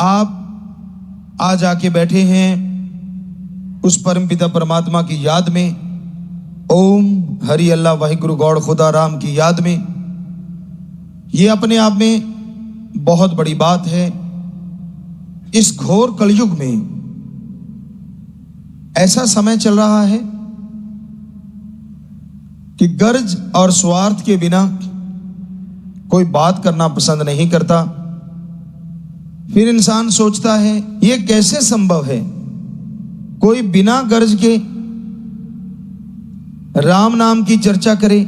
आप आज आके बैठे हैं उस परमपिता परमात्मा की याद में, ओम हरि अल्लाह वाहिगुरु गौड़ खुदा राम की याद में। ये अपने आप में बहुत बड़ी बात है। इस घोर कलयुग में ऐसा समय चल रहा है कि गर्ज और स्वार्थ के बिना कोई बात करना पसंद नहीं करता। फिर इंसान सोचता है ये कैसे संभव है, कोई बिना गर्ज के राम नाम की चर्चा करे,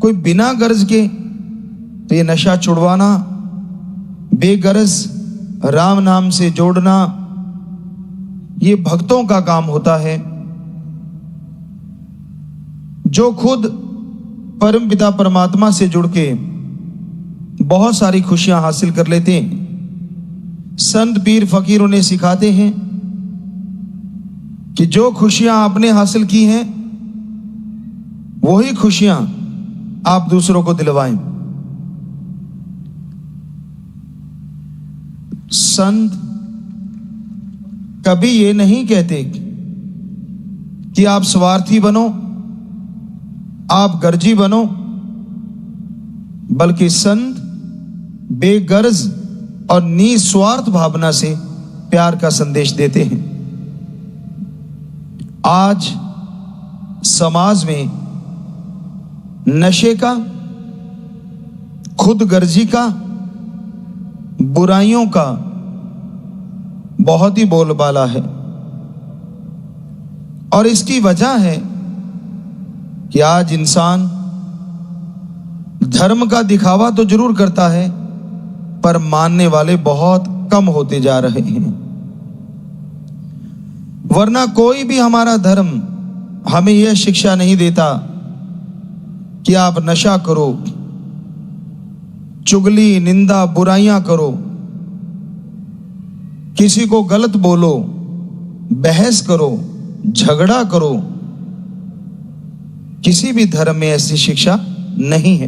कोई बिना गर्ज के। तो ये नशा छुड़वाना, बेगरज राम नाम से जोड़ना, ये भक्तों का काम होता है जो खुद परमपिता परमात्मा से जुड़ के बहुत सारी खुशियां हासिल कर लेते हैं। संत पीर फकीर उन्हें सिखाते हैं कि जो खुशियां आपने हासिल की हैं वही खुशियां आप दूसरों को दिलवाएं। संत कभी ये नहीं कहते कि आप स्वार्थी बनो, आप गर्जी बनो, बल्कि संत बेगर्ज और निस्वार्थ भावना से प्यार का संदेश देते हैं। आज समाज में नशे का, खुदगर्जी का, बुराइयों का बहुत ही बोलबाला है। और इसकी वजह है कि आज इंसान धर्म का दिखावा तो जरूर करता है, पर मानने वाले बहुत कम होते जा रहे हैं। वरना कोई भी हमारा धर्म हमें यह शिक्षा नहीं देता कि आप नशा करो, चुगली, निंदा, बुराइयां करो, किसी को गलत बोलो, बहस करो, झगड़ा करो। किसी भी धर्म में ऐसी शिक्षा नहीं है।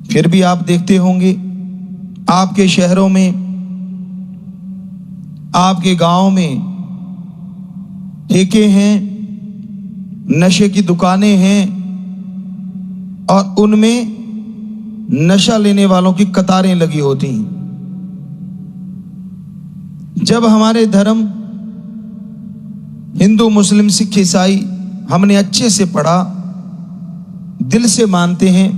फिर भी आप देखते होंगे आपके शहरों में, आपके गांव में ठेके हैं, नशे की दुकानें हैं और उनमें नशा लेने वालों की कतारें लगी होती हैं। जब हमारे धर्म हिंदू, मुस्लिम, सिख, ईसाई हमने अच्छे से पढ़ा, दिल से मानते हैं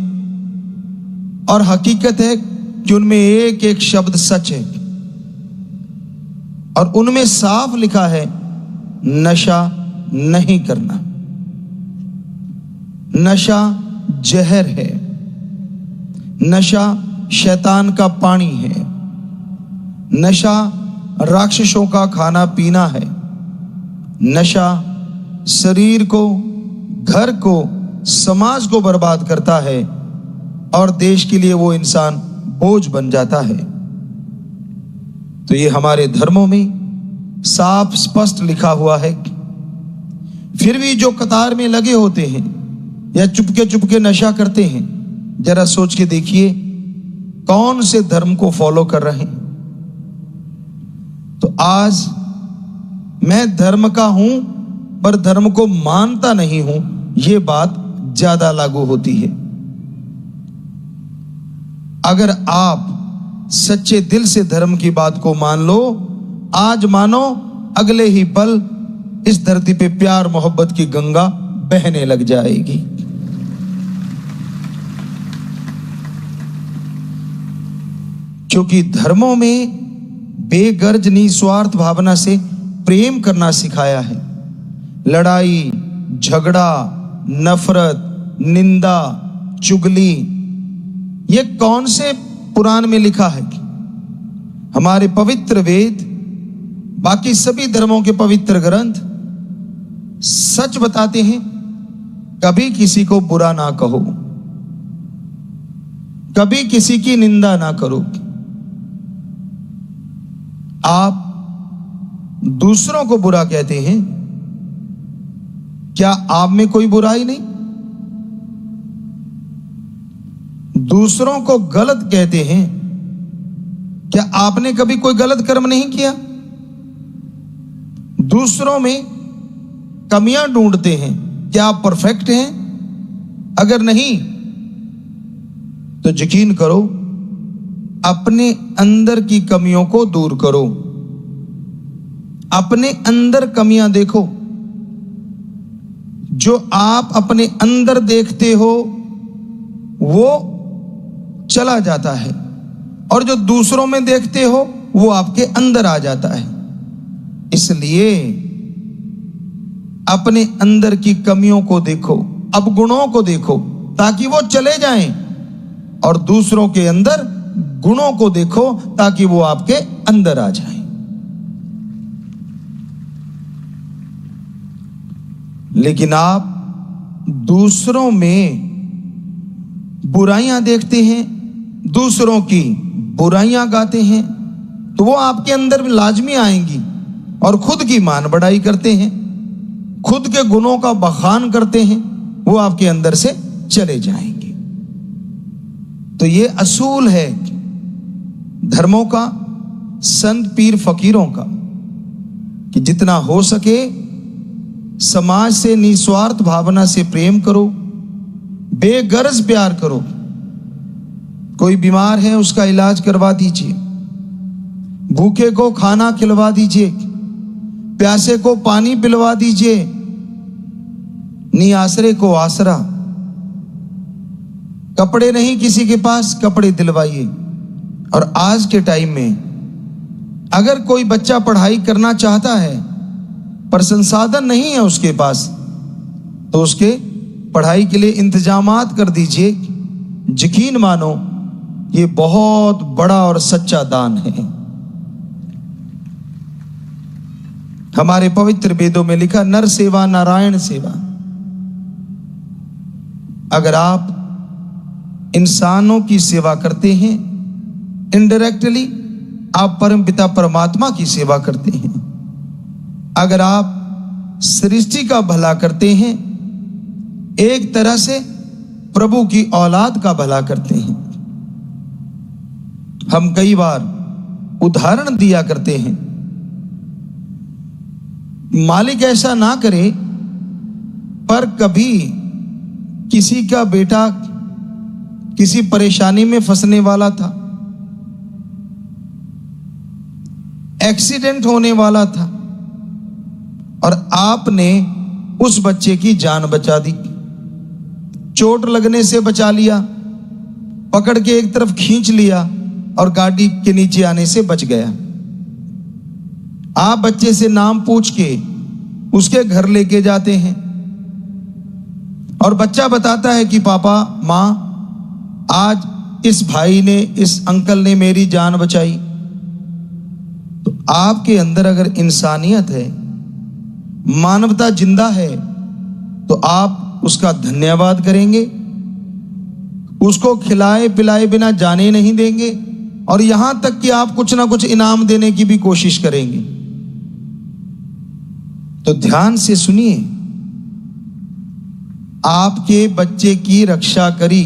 और हकीकत है कि उनमें एक एक शब्द सच है और उनमें साफ लिखा है नशा नहीं करना। नशा जहर है, नशा शैतान का पानी है, नशा राक्षसों का खाना पीना है, नशा शरीर को, घर को, समाज को बर्बाद करता है और देश के लिए वो इंसान बोझ बन जाता है। तो ये हमारे धर्मों में साफ स्पष्ट लिखा हुआ है। फिर भी जो कतार में लगे होते हैं या चुपके चुपके नशा करते हैं, जरा सोच के देखिए कौन से धर्म को फॉलो कर रहे हैं। तो आज मैं धर्म का हूं पर धर्म को मानता नहीं हूं, यह बात ज्यादा लागू होती है। अगर आप सच्चे दिल से धर्म की बात को मान लो, आज मानो अगले ही पल इस धरती पे प्यार मोहब्बत की गंगा बहने लग जाएगी। क्योंकि धर्मों में बेगर्ज निस्वार्थ भावना से प्रेम करना सिखाया है। लड़ाई, झगड़ा, नफरत, निंदा, चुगली, ये कौन से पुराण में लिखा है? हमारे पवित्र वेद, बाकी सभी धर्मों के पवित्र ग्रंथ सच बताते हैं, कभी किसी को बुरा ना कहो, कभी किसी की निंदा ना करो। आप दूसरों को बुरा कहते हैं, क्या आप में कोई बुराई नहीं? दूसरों को गलत कहते हैं, क्या आपने कभी कोई गलत कर्म नहीं किया? दूसरों में कमियां ढूंढते हैं, क्या आप परफेक्ट हैं? अगर नहीं तो यकीन करो, अपने अंदर की कमियों को दूर करो। अपने अंदर कमियां देखो। जो आप अपने अंदर देखते हो वो चला जाता है, और जो दूसरों में देखते हो वो आपके अंदर आ जाता है। इसलिए अपने अंदर की कमियों को देखो, अवगुणों को देखो, ताकि वो चले जाएं, और दूसरों के अंदर गुणों को देखो ताकि वो आपके अंदर आ जाएं। लेकिन आप दूसरों में बुराइयां देखते हैं, दूसरों की बुराइयां गाते हैं, तो वो आपके अंदर लाजमी आएंगी, और खुद की मान बढ़ाई करते हैं, खुद के गुणों का बखान करते हैं, वो आपके अंदर से चले जाएंगे। तो ये असूल है धर्मों का, संत पीर फकीरों का, कि जितना हो सके समाज से निस्वार्थ भावना से प्रेम करो, बेगर्ज प्यार करो। कोई बीमार है उसका इलाज करवा दीजिए, भूखे को खाना खिलवा दीजिए, प्यासे को पानी पिलवा दीजिए, निआसरे को आसरा। कपड़े नहीं किसी के पास, कपड़े दिलवाइए। और आज के टाइम में अगर कोई बच्चा पढ़ाई करना चाहता है पर संसाधन नहीं है उसके पास, तो उसके पढ़ाई के लिए इंतजामात कर दीजिए। यकीन मानो ये बहुत बड़ा और सच्चा दान है। हमारे पवित्र वेदों में लिखा, नर सेवा नारायण सेवा। अगर आप इंसानों की सेवा करते हैं, इनडायरेक्टली आप परम पिता परमात्मा की सेवा करते हैं। अगर आप सृष्टि का भला करते हैं, एक तरह से प्रभु की औलाद का भला करते हैं। हम कई बार उदाहरण दिया करते हैं, मालिक ऐसा ना करे, पर कभी किसी का बेटा किसी परेशानी में फंसने वाला था, एक्सीडेंट होने वाला था, और आपने उस बच्चे की जान बचा दी, चोट लगने से बचा लिया, पकड़ के एक तरफ खींच लिया और गाड़ी के नीचे आने से बच गया। आप बच्चे से नाम पूछ के उसके घर लेके जाते हैं, और बच्चा बताता है कि पापा माँ, आज इस भाई ने, इस अंकल ने मेरी जान बचाई। तो आपके अंदर अगर इंसानियत है, मानवता जिंदा है, तो आप उसका धन्यवाद करेंगे, उसको खिलाए पिलाए बिना जाने नहीं देंगे, और यहां तक कि आप कुछ ना कुछ इनाम देने की भी कोशिश करेंगे। तो ध्यान से सुनिए, आपके बच्चे की रक्षा करी,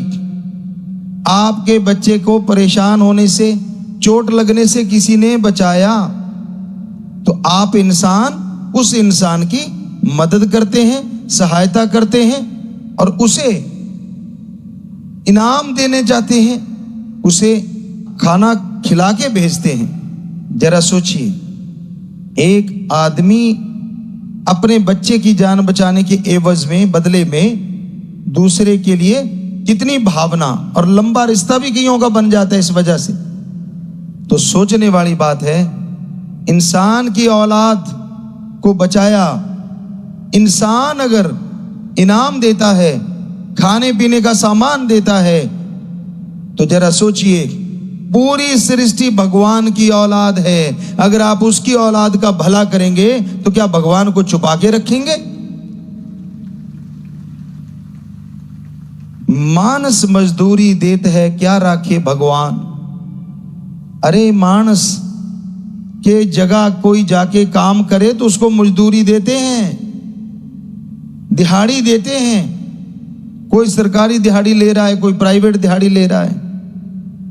आपके बच्चे को परेशान होने से, चोट लगने से किसी ने बचाया, तो आप इंसान उस इंसान की मदद करते हैं, सहायता करते हैं, और उसे इनाम देने जाते हैं, उसे खाना खिला के भेजते हैं। जरा सोचिए, एक आदमी अपने बच्चे की जान बचाने के एवज में, बदले में, दूसरे के लिए कितनी भावना और लंबा रिश्ता भी कईयों का बन जाता है इस वजह से। तो सोचने वाली बात है, इंसान की औलाद को बचाया, इंसान अगर इनाम देता है, खाने पीने का सामान देता है, तो जरा सोचिए, पूरी सृष्टि भगवान की औलाद है। अगर आप उसकी औलाद का भला करेंगे तो क्या भगवान को छुपा के रखेंगे? मानस मजदूरी देत है, क्या राखे भगवान। अरे मानस के जगह कोई जाके काम करे तो उसको मजदूरी देते हैं, दिहाड़ी देते हैं। कोई सरकारी दिहाड़ी ले रहा है, कोई प्राइवेट दिहाड़ी ले रहा है,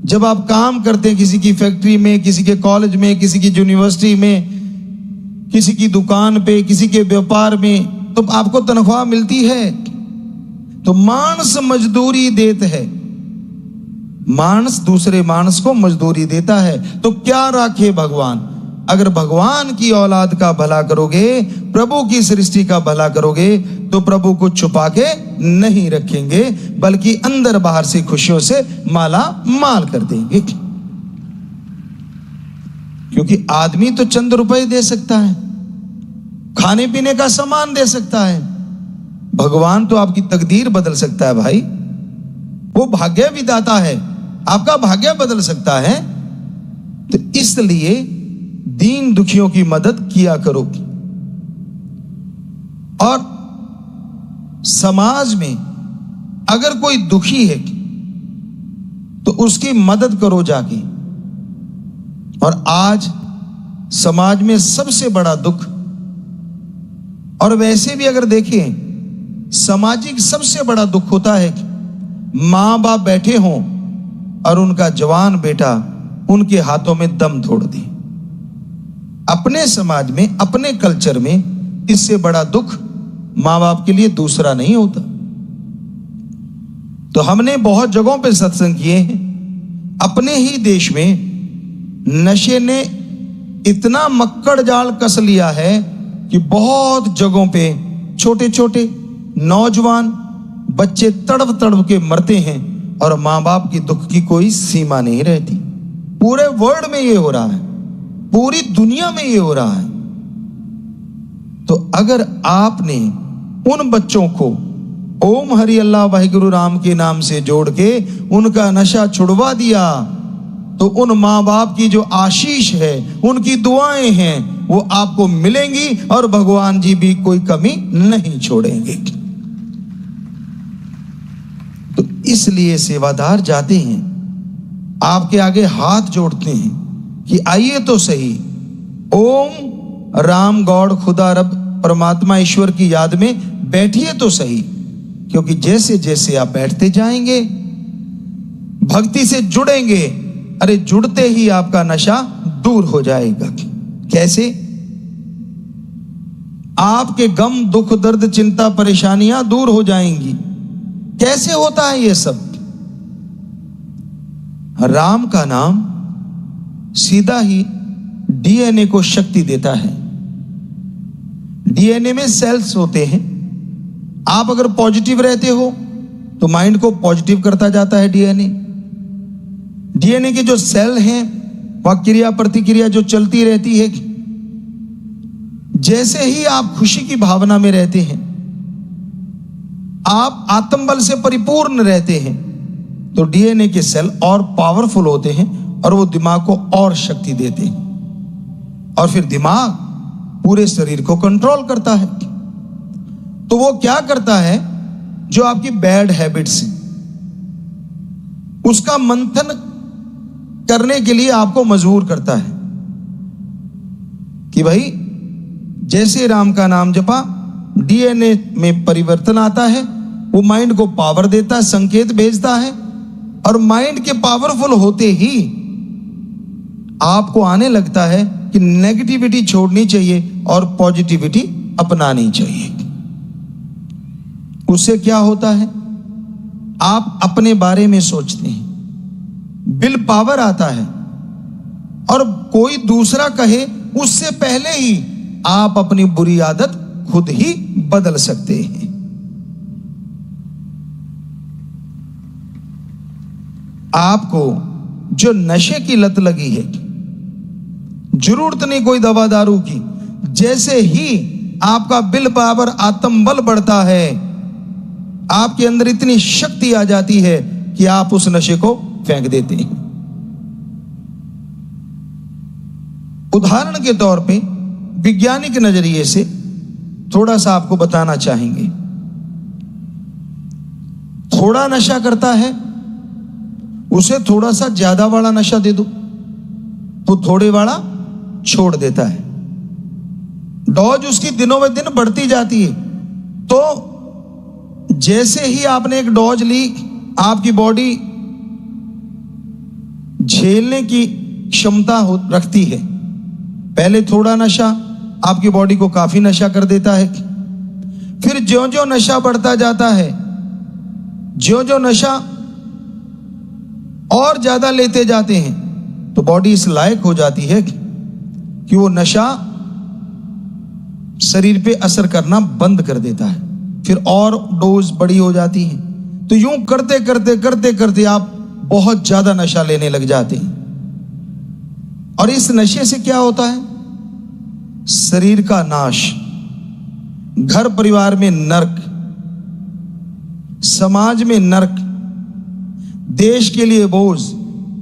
जब आप काम करते हैं किसी की फैक्ट्री में, किसी के कॉलेज में, किसी की यूनिवर्सिटी में, किसी की दुकान पे, किसी के व्यापार में, तो आपको तनख्वाह मिलती है। तो मानस मजदूरी देते हैं, मानस दूसरे मानस को मजदूरी देता है। तो क्या राखे भगवान? अगर भगवान की औलाद का भला करोगे, प्रभु की सृष्टि का भला करोगे, तो प्रभु को छुपा के नहीं रखेंगे, बल्कि अंदर बाहर से खुशियों से माला माल कर देंगे। क्योंकि आदमी तो चंद रुपए दे सकता है, खाने पीने का सामान दे सकता है, भगवान तो आपकी तकदीर बदल सकता है भाई। वो भाग्य विधाता है, आपका भाग्य बदल सकता है। तो इसलिए दीन दुखियों की मदद किया करो। और समाज में अगर कोई दुखी है तो उसकी मदद करो जाके। और आज समाज में सबसे बड़ा दुख, और वैसे भी अगर देखें सामाजिक सबसे बड़ा दुख होता है कि मां बाप बैठे हों और उनका जवान बेटा उनके हाथों में दम तोड़ दे। अपने समाज में, अपने कल्चर में इससे बड़ा दुख मां बाप के लिए दूसरा नहीं होता। तो हमने बहुत जगहों पे सत्संग किए हैं। अपने ही देश में नशे ने इतना मक्कड़ जाल कस लिया है कि बहुत जगहों पे छोटे छोटे नौजवान बच्चे तड़प तड़प के मरते हैं और मां बाप की दुख की कोई सीमा नहीं रहती। पूरे वर्ल्ड में ये हो रहा है, पूरी दुनिया में ये हो रहा है। तो अगर आपने उन बच्चों को ओम हरि अल्लाह वाहिगुरु राम के नाम से जोड़ के उनका नशा छुड़वा दिया, तो उन मां बाप की जो आशीष है, उनकी दुआएं हैं, वो आपको मिलेंगी और भगवान जी भी कोई कमी नहीं छोड़ेंगे। तो इसलिए सेवादार जाते हैं, आपके आगे हाथ जोड़ते हैं कि आइए तो सही, ओम राम गॉड खुदा रब परमात्मा ईश्वर की याद में बैठिए तो सही। क्योंकि जैसे जैसे आप बैठते जाएंगे, भक्ति से जुड़ेंगे, अरे जुड़ते ही आपका नशा दूर हो जाएगा। कैसे? आपके गम दुख दर्द चिंता परेशानियां दूर हो जाएंगी। कैसे होता है ये सब? राम का नाम सीधा ही डीएनए को शक्ति देता है। डीएनए में सेल्स होते हैं। आप अगर पॉजिटिव रहते हो तो माइंड को पॉजिटिव करता जाता है डीएनए। डीएनए के जो सेल हैं वह क्रिया प्रतिक्रिया जो चलती रहती है। जैसे ही आप खुशी की भावना में रहते हैं, आप आत्मबल से परिपूर्ण रहते हैं, तो डीएनए के सेल और पावरफुल होते हैं और वो दिमाग को और शक्ति देते हैं। और फिर दिमाग पूरे शरीर को कंट्रोल करता है। तो वो क्या करता है? जो आपकी बैड हैबिट्स हैं उसका मंथन करने के लिए आपको मजबूर करता है कि भाई जैसे राम का नाम जपा, डीएनए में परिवर्तन आता है, वो माइंड को पावर देता है, संकेत भेजता है। और माइंड के पावरफुल होते ही आपको आने लगता है कि नेगेटिविटी छोड़नी चाहिए और पॉजिटिविटी अपनानी चाहिए। उससे क्या होता है? आप अपने बारे में सोचते हैं, विल पावर आता है, और कोई दूसरा कहे उससे पहले ही आप अपनी बुरी आदत खुद ही बदल सकते हैं। आपको जो नशे की लत लगी है, जरूरत नहीं कोई दवा दारू की। जैसे ही आपका विल पावर आत्मबल बढ़ता है, आपके अंदर इतनी शक्ति आ जाती है कि आप उस नशे को फेंक देते हैं। उदाहरण के तौर पे वैज्ञानिक नजरिए से थोड़ा सा आपको बताना चाहेंगे। थोड़ा नशा करता है, उसे थोड़ा सा ज्यादा वाला नशा दे दो तो थोड़े वाला छोड़ देता है। डोज उसकी दिनों में दिन बढ़ती जाती है। तो जैसे ही आपने एक डोज ली, आपकी बॉडी झेलने की क्षमता रखती है। पहले थोड़ा नशा आपकी बॉडी को काफी नशा कर देता है, फिर ज्यों ज्यों नशा बढ़ता जाता है, ज्यों ज्यों नशा और ज्यादा लेते जाते हैं, तो बॉडी इस लायक हो जाती है कि वो नशा शरीर पे असर करना बंद कर देता है, फिर और डोज बड़ी हो जाती है। तो यूं करते करते करते करते आप बहुत ज्यादा नशा लेने लग जाते हैं। और इस नशे से क्या होता है? शरीर का नाश, घर परिवार में नर्क, समाज में नर्क, देश के लिए बोझ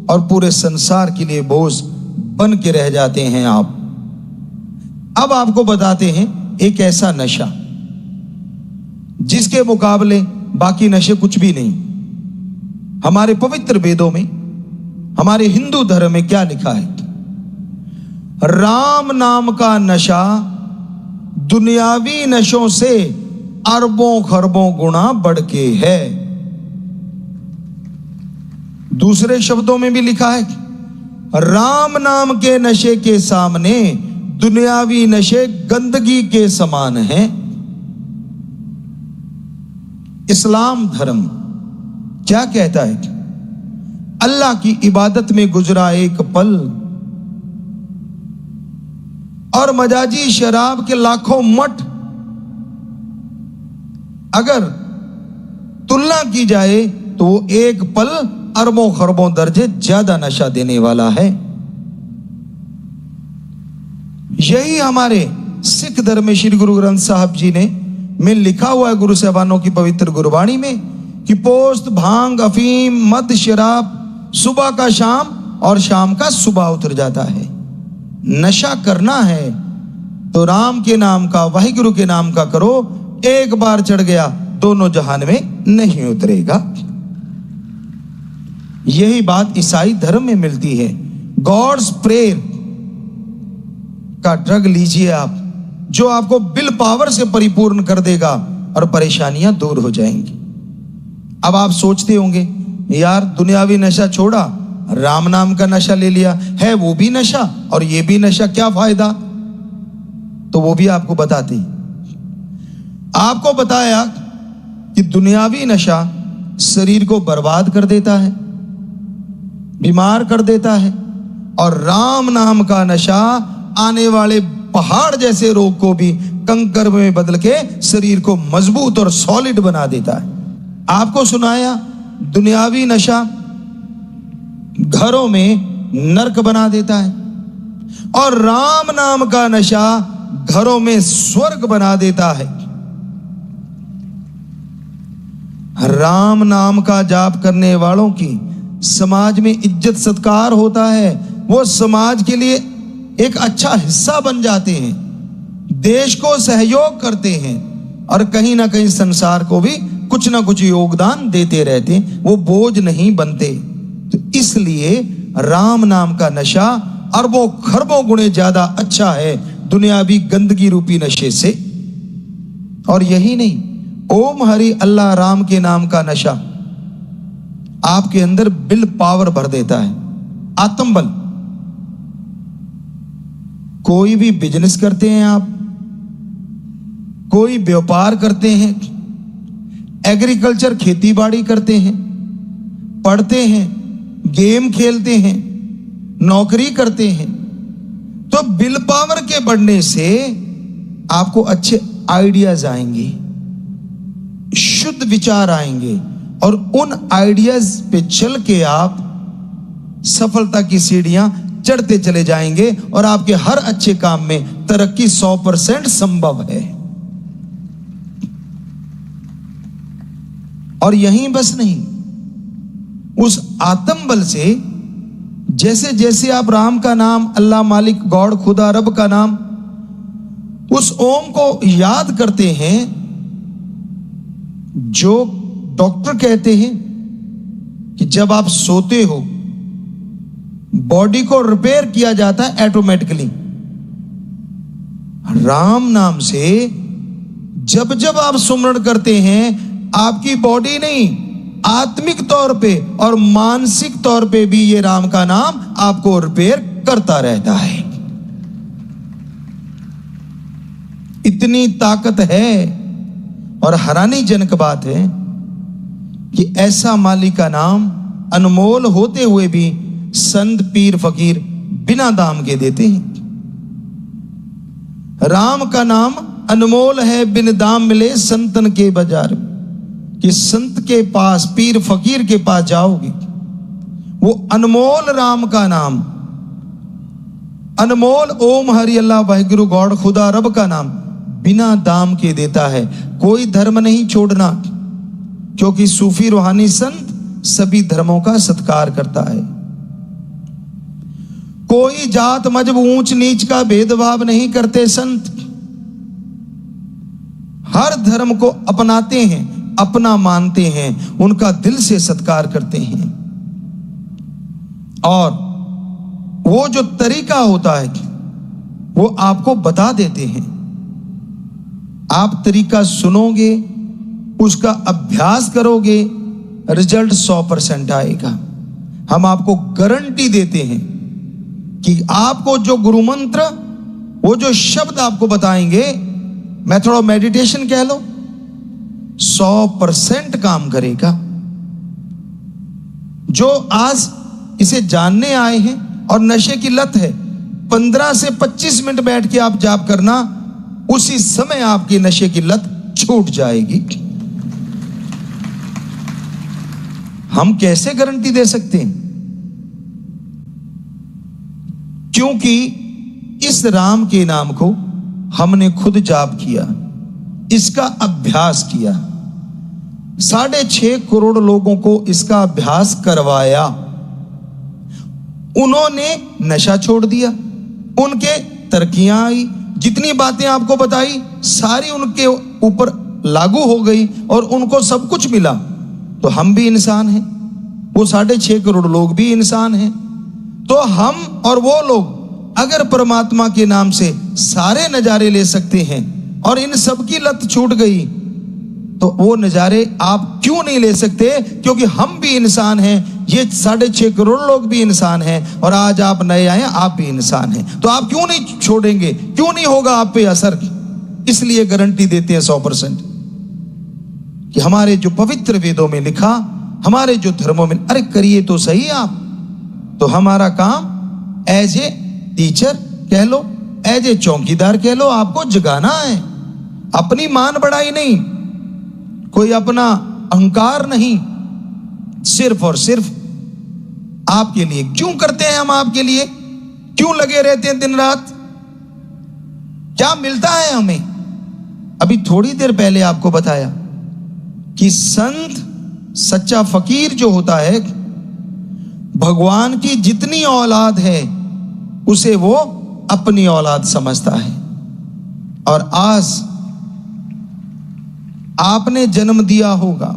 और पूरे संसार के लिए बोझ बन के रह जाते हैं आप। अब आपको बताते हैं एक ऐसा नशा जिसके मुकाबले बाकी नशे कुछ भी नहीं। हमारे पवित्र वेदों में, हमारे हिंदू धर्म में क्या लिखा है? राम नाम का नशा दुनियावी नशों से अरबों खरबों गुना बढ़ के है। दूसरे शब्दों में भी लिखा है, राम नाम के नशे के सामने दुनियावी नशे गंदगी के समान हैं। इस्लाम धर्म क्या कहता है? अल्लाह की इबादत में गुजरा एक पल और मजाजी शराब के लाखों मठ अगर तुलना की जाए तो वो एक पल अरबों खरबों दर्जे ज्यादा नशा देने वाला है। यही हमारे सिख धर्म में श्री गुरु ग्रंथ साहब जी ने में लिखा हुआ है, गुरु साहबानों की पवित्र गुरबाणी में, कि पोस्त, भांग, अफीम, मद, शराब सुबह का शाम और शाम का सुबह उतर जाता है। नशा करना है तो राम के नाम का, वाहिगुरु के नाम का करो। एक बार चढ़ गया दोनों जहान में नहीं उतरेगा। यही बात ईसाई धर्म में मिलती है। गॉड्स प्रेयर का ड्रग लीजिए आप, जो आपको विल पावर से परिपूर्ण कर देगा और परेशानियां दूर हो जाएंगी। अब आप सोचते होंगे, यार दुनियावी नशा छोड़ा, राम नाम का नशा ले लिया है, वो भी नशा और ये भी नशा, क्या फायदा? तो वो भी आपको बताते हैं। आपको बताया कि दुनियावी नशा शरीर को बर्बाद कर देता है, बीमार कर देता है, और राम नाम का नशा आने वाले पहाड़ जैसे रोग को भी कंकर में बदल के शरीर को मजबूत और सॉलिड बना देता है। आपको सुनाया दुनियावी नशा घरों में नर्क बना देता है, और राम नाम का नशा घरों में स्वर्ग बना देता है। राम नाम का जाप करने वालों की समाज में इज्जत सत्कार होता है, वो समाज के लिए एक अच्छा हिस्सा बन जाते हैं, देश को सहयोग करते हैं, और कहीं ना कहीं संसार को भी कुछ ना कुछ योगदान देते रहते हैं, वो बोझ नहीं बनते। तो इसलिए राम नाम का नशा अरबों खरबों गुणे ज्यादा अच्छा है दुनियावी गंदगी रूपी नशे से। और यही नहीं, ओम हरि अल्लाह राम के नाम का नशा आपके अंदर विल पावर भर देता है, आत्मबल। कोई भी बिजनेस करते हैं आप, कोई व्यापार करते हैं, एग्रीकल्चर खेती बाड़ी करते हैं, पढ़ते हैं, गेम खेलते हैं, नौकरी करते हैं, तो विल पावर के बढ़ने से आपको अच्छे आइडियाज आएंगे, शुद्ध विचार आएंगे, और उन आइडियाज पे चल के आप सफलता की सीढ़ियां चढ़ते चले जाएंगे, और आपके हर अच्छे काम में तरक्की 100% संभव है। और यहीं बस नहीं, उस आत्म बल से जैसे जैसे आप राम का नाम, अल्लाह, मालिक, गॉड, खुदा, रब का नाम, उस ओम को याद करते हैं, जो डॉक्टर कहते हैं कि जब आप सोते हो बॉडी को रिपेयर किया जाता है ऑटोमेटिकली। राम नाम से जब जब आप सुमरण करते हैं, आपकी बॉडी नहीं, आत्मिक तौर पे और मानसिक तौर पे भी ये राम का नाम आपको रिपेयर करता रहता है। इतनी ताकत है और हैरानीजनक बात है कि ऐसा मालिक का नाम अनमोल होते हुए भी संत पीर फकीर बिना दाम के देते हैं। राम का नाम अनमोल है, बिन दाम मिले संतन के बाजार। कि संत के पास, पीर फकीर के पास जाओगे, वो अनमोल राम का नाम, अनमोल ओम हरि अल्लाह वाहिगुरु गॉड खुदा रब का नाम बिना दाम के देता है। कोई धर्म नहीं छोड़ना, क्योंकि सूफी रूहानी संत सभी धर्मों का सत्कार करता है। कोई जात मजहब ऊंच नीच का भेदभाव नहीं करते संत। हर धर्म को अपनाते हैं, अपना मानते हैं, उनका दिल से सत्कार करते हैं। और वो जो तरीका होता है वो आपको बता देते हैं। आप तरीका सुनोगे, उसका अभ्यास करोगे, रिजल्ट 100% आएगा। हम आपको गारंटी देते हैं कि आपको जो गुरु मंत्र, वो जो शब्द आपको बताएंगे, मेथड ऑफ मेडिटेशन कह लो, 100% काम करेगा। जो आज इसे जानने आए हैं और नशे की लत है, 15 से 25 मिनट बैठ के आप जाप करना, उसी समय आपकी नशे की लत छूट जाएगी। हम कैसे गारंटी दे सकते हैं? क्योंकि इस राम के नाम को हमने खुद जाप किया, इसका अभ्यास किया। 6.5 करोड़ लोगों को इसका अभ्यास करवाया। उन्होंने नशा छोड़ दिया, उनके तरक्कियां आई, जितनी बातें आपको बताई सारी उनके ऊपर लागू हो गई और उनको सब कुछ मिला। तो हम भी इंसान हैं, वो 6.5 करोड़ लोग भी इंसान हैं। तो हम और वो लोग अगर परमात्मा के नाम से सारे नजारे ले सकते हैं और इन सब की लत छूट गई, तो वो नजारे आप क्यों नहीं ले सकते? क्योंकि हम भी इंसान हैं, ये 6.5 करोड़ लोग भी इंसान हैं, और आज आप नए आए, आप भी इंसान हैं। तो आप क्यों नहीं छोड़ेंगे? क्यों नहीं होगा आप पे असर? इसलिए गारंटी देते हैं 100% कि हमारे जो पवित्र वेदों में लिखा, हमारे जो धर्मों में, अरे करिए तो सही आप। तो हमारा काम एज ए टीचर कह लो, एज ए चौकीदार कह लो, आपको जगाना है। अपनी मान बढ़ाई नहीं, कोई अपना अहंकार नहीं, सिर्फ और सिर्फ आपके लिए। क्यों करते हैं हम आपके लिए? क्यों लगे रहते हैं दिन रात? क्या मिलता है हमें? अभी थोड़ी देर पहले आपको बताया कि संत, सच्चा फकीर जो होता है, भगवान की जितनी औलाद है उसे वो अपनी औलाद समझता है। और आज आपने जन्म दिया होगा,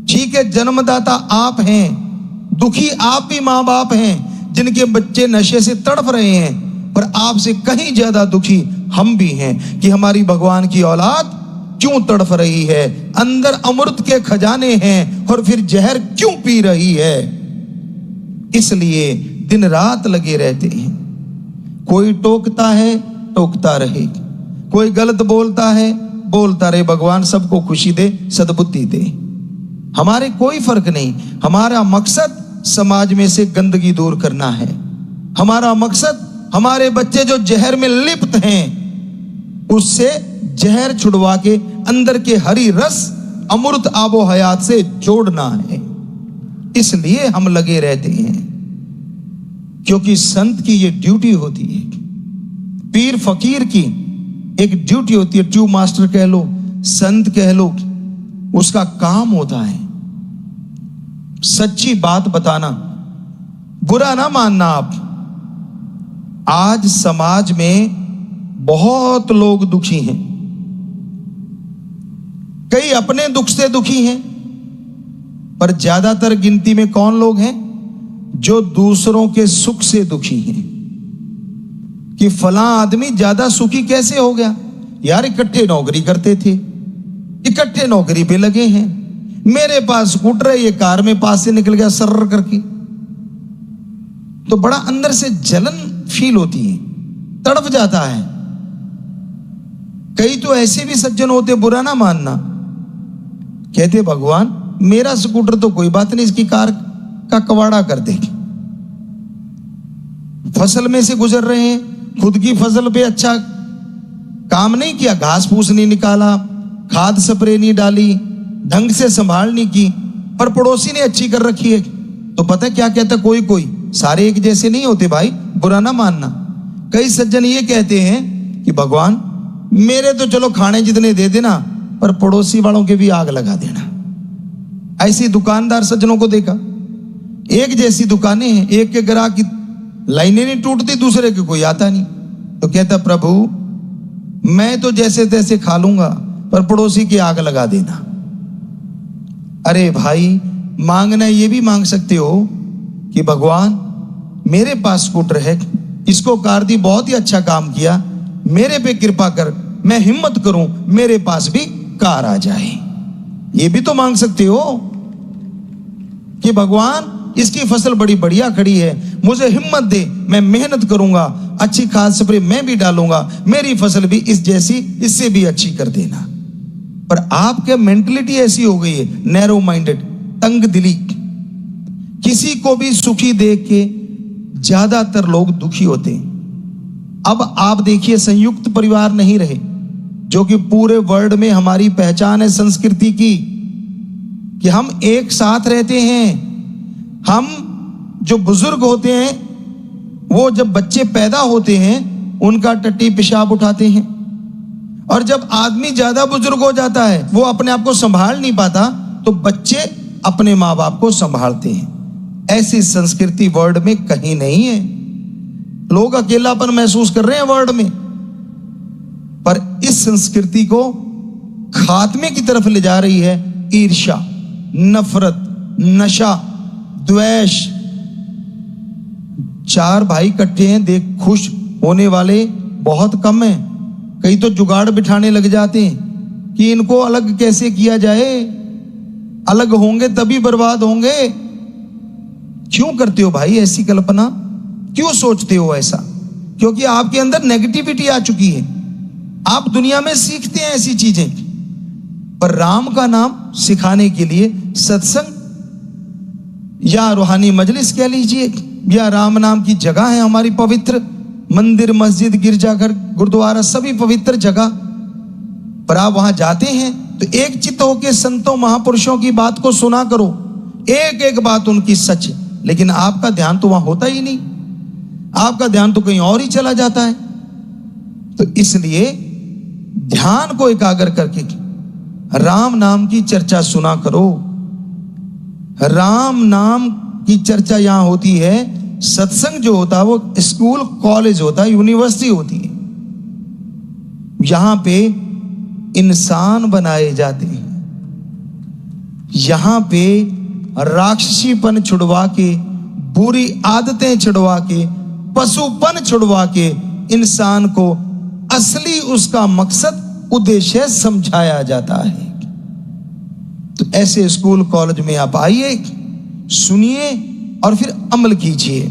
ठीक है, जन्मदाता आप हैं, दुखी आप भी मां बाप हैं जिनके बच्चे नशे से तड़प रहे हैं, पर आपसे कहीं ज्यादा दुखी हम भी हैं कि हमारी भगवान की औलाद क्यों तड़प रही है, अंदर अमृत के खजाने हैं और फिर जहर क्यों पी रही है। इसलिए दिन रात लगे रहते हैं। कोई टोकता है, टोकता रहे, कोई गलत बोलता है, बोलता रहे, भगवान सबको खुशी दे, सद्बुद्धि दे। हमारे कोई फर्क नहीं। हमारा मकसद समाज में से गंदगी दूर करना है। हमारा मकसद हमारे बच्चे जो जहर में लिप्त हैं उससे जहर छुड़वा के अंदर के हरी रस अमृत आबो हयात से जोड़ना है। इसलिए हम लगे रहते हैं, क्योंकि संत की ये ड्यूटी होती है, पीर फकीर की एक ड्यूटी होती है, ट्यूब मास्टर कह लो, संत कह लो, उसका काम होता है सच्ची बात बताना, बुरा ना मानना आप। आज समाज में बहुत लोग दुखी हैं, कई अपने दुख से दुखी हैं, पर ज्यादातर गिनती में कौन लोग हैं जो दूसरों के सुख से दुखी हैं। कि फलां आदमी ज्यादा सुखी कैसे हो गया? यार इकट्ठे नौकरी करते थे, इकट्ठे नौकरी पे लगे हैं, मेरे पास स्कूटर है, ये कार में पास से निकल गया सर्र करके, तो बड़ा अंदर से जलन फील होती है, तड़प जाता है। कई तो ऐसे भी सज्जन होते, बुरा ना मानना, कहते भगवान मेरा स्कूटर तो कोई बात नहीं, इसकी कार का कबाड़ा कर दे। फसल में से गुजर रहे हैं, खुद की फसल पे अच्छा काम नहीं किया, घास फूस नहीं निकाला, खाद स्प्रे नहीं डाली, ढंग से संभाल नहीं की, पर पड़ोसी ने अच्छी कर रखी है, तो पता है क्या कहता, कोई कोई, सारे एक जैसे नहीं होते भाई, बुरा ना मानना। कई सज्जन ये कहते हैं कि भगवान मेरे तो चलो खाने जितने दे देना, पर पड़ोसी वालों के भी आग लगा देना। ऐसी दुकानदार सज्जनों को देखा, एक जैसी दुकानें हैं, एक के ग्राहक की लाइनें नहीं टूटती, दूसरे के कोई आता नहीं, तो कहता प्रभु मैं तो जैसे तैसे खा लूंगा, पर पड़ोसी की आग लगा देना। अरे भाई मांगना ये भी मांग सकते हो कि भगवान मेरे पास स्कूटर है, इसको कार दी, बहुत ही अच्छा काम किया, मेरे पे कृपा कर, मैं हिम्मत करूं मेरे पास भी कार आ जाए। ये भी तो मांग सकते हो कि भगवान इसकी फसल बड़ी बढ़िया खड़ी है, मुझे हिम्मत दे, मैं मेहनत करूंगा, अच्छी खाद स्प्रे मैं भी डालूंगा, मेरी फसल भी इस जैसी, इससे भी अच्छी कर देना। पर आपके मेंटलिटी ऐसी हो गई है, नैरो माइंडेड, तंग दिली, किसी को भी सुखी देख के ज्यादातर लोग दुखी होते हैं। अब आप देखिए संयुक्त परिवार नहीं रहे, जो कि पूरे वर्ल्ड में हमारी पहचान है संस्कृति की, कि हम एक साथ रहते हैं। हम जो बुजुर्ग होते हैं वो जब बच्चे पैदा होते हैं उनका टट्टी पेशाब उठाते हैं, और जब आदमी ज्यादा बुजुर्ग हो जाता है वो अपने आप को संभाल नहीं पाता, तो बच्चे अपने माँ बाप को संभालते हैं। ऐसी संस्कृति वर्ल्ड में कहीं नहीं है। लोग अकेलापन महसूस कर रहे हैं वर्ल्ड में, पर इस संस्कृति को खात्मे की तरफ ले जा रही है ईर्ष्या, नफरत, नशा, द्वेष। चार भाई इकट्ठे हैं, देख खुश होने वाले बहुत कम हैं। कई तो जुगाड़ बिठाने लग जाते हैं कि इनको अलग कैसे किया जाए, अलग होंगे तभी बर्बाद होंगे। क्यों करते हो भाई ऐसी कल्पना, क्यों सोचते हो ऐसा? क्योंकि आपके अंदर नेगेटिविटी आ चुकी है। आप दुनिया में सीखते हैं ऐसी चीजें, पर राम का नाम सिखाने के लिए सत्संग या रूहानी मजलिस कह लीजिए, या राम नाम की जगह है हमारी पवित्र, मंदिर, मस्जिद, गिरजाघर, गुरुद्वारा, सभी पवित्र जगह, पर आप वहां जाते हैं तो एक चित्त होकर संतों महापुरुषों की बात को सुना करो, एक एक बात उनकी सच है, लेकिन आपका ध्यान तो वहां होता ही नहीं, आपका ध्यान तो कहीं और ही चला जाता है। तो इसलिए ध्यान को एकाग्र करके राम नाम की चर्चा सुना करो। राम नाम की चर्चा यहां होती है, सत्संग जो होता है वो स्कूल कॉलेज होता है, यूनिवर्सिटी होती है। यहां पे इंसान बनाए जाते हैं, यहां पे राक्षसीपन छुड़वा के, बुरी आदतें छुड़वा के, पशुपन छुड़वा के इंसान को असली उसका मकसद, उद्देश्य समझाया जाता है। तो ऐसे स्कूल कॉलेज में आप आइए, सुनिए और फिर अमल कीजिए।